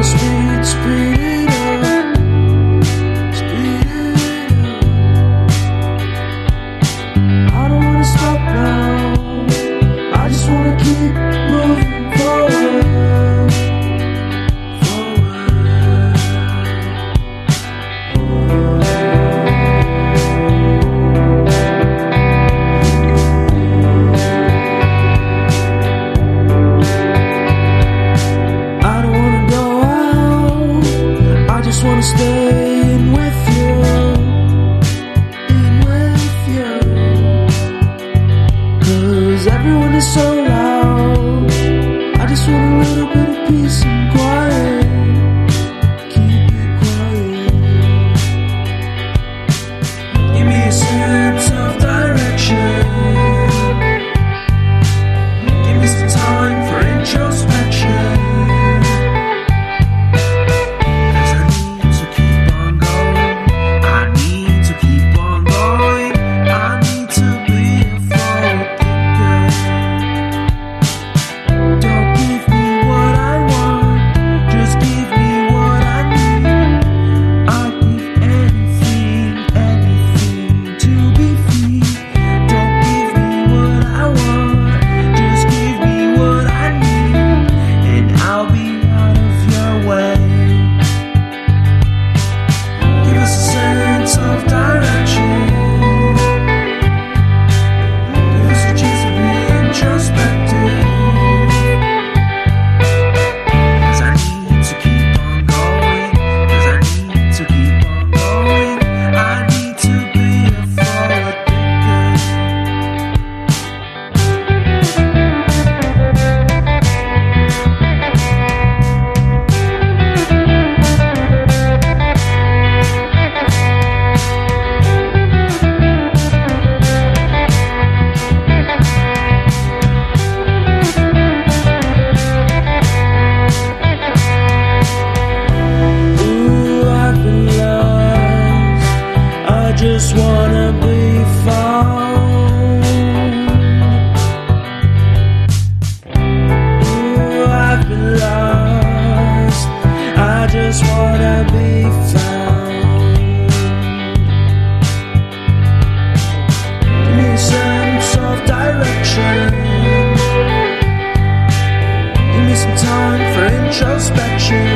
speed it up, speed it up. I don't wanna stop now, I just wanna keep moving forward. Wanna stay in with you, cause everyone is so loud. I just want a little bit of peace and quiet. Keep it quiet. Give me a sense of direction. Give me some time for introspection. Just wanna be found. Ooh, I've been lost. I just wanna be found. Give me a sense of direction. Give me some time for introspection.